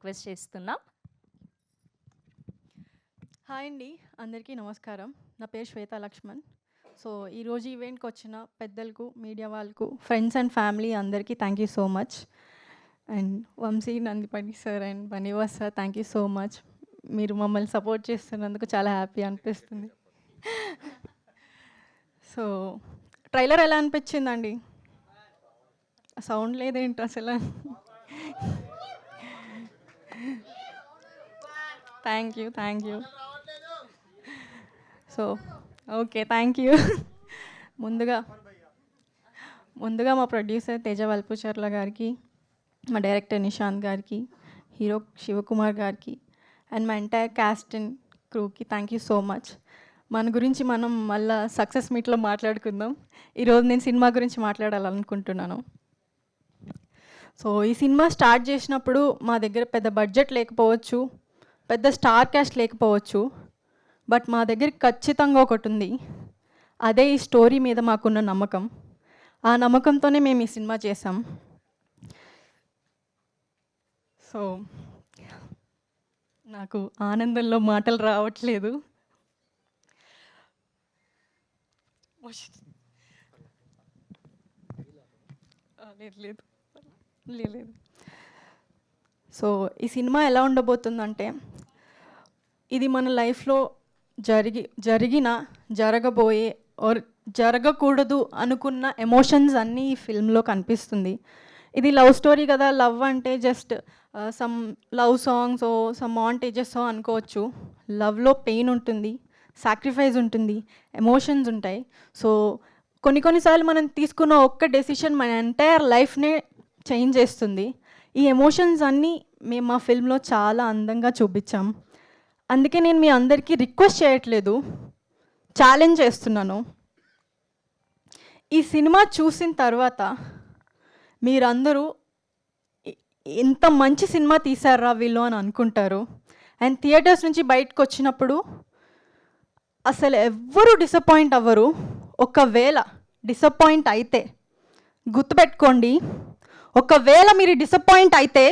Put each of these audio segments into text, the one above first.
Request చేస్తున్నాం. Hi అండి, అందరికీ నమస్కారం. నా పేరు శ్వేతా లక్ష్మణ్. సో ఈరోజు ఈవెంట్కి వచ్చిన పెద్దలకు, మీడియా వాళ్ళకు, ఫ్రెండ్స్ అండ్ ఫ్యామిలీ అందరికీ thank you so much. And Vamsi, Nandipani sir and Bunny Vas sir, thank you so much. మీరు మమ్మల్ని సపోర్ట్ చేస్తున్నందుకు చాలా హ్యాపీ అనిపిస్తుంది. సో ట్రైలర్ ఎలా అనిపించిందండి? సౌండ్ లేదేంటి అసలు? Thank you. So okay, thank you. ముందుగా మా ప్రొడ్యూసర్ తేజ వల్పుచర్ల గారికి, మా డైరెక్టర్ నిశాంత్ గారికి, హీరో శివకుమార్ గారికి అండ్ మా ఎంటైర్ క్యాస్ట్ అండ్ క్రూకి థ్యాంక్ యూ సో మచ్. మన గురించి మనం మళ్ళీ సక్సెస్ మీట్లో మాట్లాడుకుందాం. ఈరోజు నేను సినిమా గురించి మాట్లాడాలనుకుంటున్నాను. సో ఈ సినిమా స్టార్ట్ చేసినప్పుడు మా దగ్గర పెద్ద బడ్జెట్ లేకపోవచ్చు, పెద్ద స్టార్ క్యాస్ట్ లేకపోవచ్చు, బట్ మా దగ్గర ఖచ్చితంగా ఒకటి ఉంది. అదే ఈ స్టోరీ మీద మాకున్న నమ్మకం. ఆ నమ్మకంతోనే మేము ఈ సినిమా చేసాం. సో నాకు ఆనందంలో మాటలు రావట్లేదు. లేదు. సో ఈ సినిమా ఎలా ఉండబోతుందంటే, ఇది మన లైఫ్లో జరగబోయే ఆర్ జరగకూడదు అనుకున్న ఎమోషన్స్ అన్నీ ఈ ఫిల్మ్లో కనిపిస్తుంది. ఇది లవ్ స్టోరీ కదా, లవ్ అంటే just some love songs some montages అనుకోవచ్చు. లవ్లో పెయిన్ ఉంటుంది, సాక్రిఫైస్ ఉంటుంది, ఎమోషన్స్ ఉంటాయి. సో కొన్నిసార్లు మనం తీసుకున్న ఒక్క డెసిషన్ మన ఎంటైర్ లైఫ్నే చేంజ్ చేస్తుంది. ఈ ఎమోషన్స్ అన్నీ మేము మా ఫిల్మ్లో చాలా అందంగా చూపించాం. అందుకే నేను మీ అందరికీ రిక్వెస్ట్ చేయట్లేదు, ఛాలెంజ్ చేస్తున్నాను. ఈ సినిమా చూసిన తర్వాత మీరందరూ ఎంత మంచి సినిమా తీశారా వీళ్ళు అని అనుకుంటారు. అండ్ థియేటర్స్ నుంచి బయటకు వచ్చినప్పుడు అసలు ఎవ్వరూ డిసప్పాయింట్ అవ్వరు. ఒకవేళ డిసప్పాయింట్ అయితే గుర్తుపెట్టుకోండి, ఒకవేళ మీరు డిసప్పాయింట్ అయితే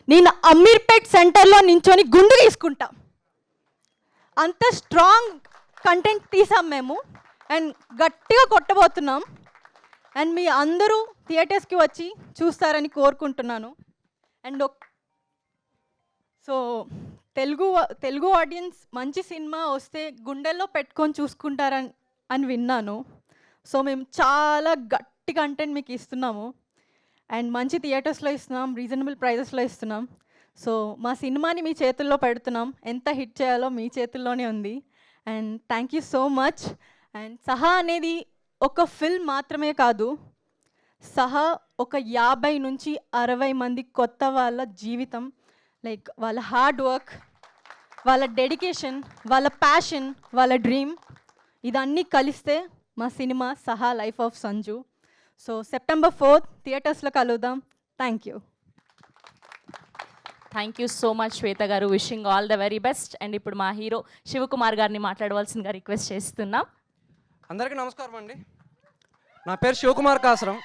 నేను అమీర్పేట్ సెంటర్లో నించొని గుండు తీసుకుంటా. అంత స్ట్రాంగ్ కంటెంట్ తీసాం మేము అండ్ గట్టిగా కొట్టబోతున్నాం. అండ్ మీ అందరూ థియేటర్స్కి వచ్చి చూస్తారని కోరుకుంటున్నాను. అండ్ సో తెలుగు ఆడియన్స్ మంచి సినిమా వస్తే గుండెల్లో పెట్టుకొని చూసుకుంటారని విన్నాను. సో మేము చాలా గట్టి కంటెంట్ మీకు ఇస్తున్నాము అండ్ మంచి థియేటర్స్లో ఇస్తున్నాం, రీజనబుల్ ప్రైజెస్లో ఇస్తున్నాం. సో మా సినిమాని మీ చేతుల్లో పెడుతున్నాం. ఎంత హిట్ చేయాలో మీ చేతుల్లోనే ఉంది. And thank you so much. And సహా అనేది ఒక ఫిల్మ్ మాత్రమే కాదు, సహా ఒక 50 నుంచి 60 మంది కొత్త వాళ్ళ జీవితం. లైక్ వాళ్ళ హార్డ్ వర్క్, వాళ్ళ డెడికేషన్, వాళ్ళ ప్యాషన్, వాళ్ళ డ్రీమ్, ఇదన్నీ కలిస్తే మా సినిమా సహా life of Sanju. So September 4th థియేటర్స్లో కలుద్దాం. థ్యాంక్ యూ సో మచ్ శ్వేత గారు. Wishing all the very best. And ఇప్పుడు మా హీరో శివకుమార్ గారిని మాట్లాడవలసిందిగా రిక్వెస్ట్ చేస్తున్నాం. అందరికీ నమస్కారం అండి. నా పేరు శివకుమార్ కాసరం.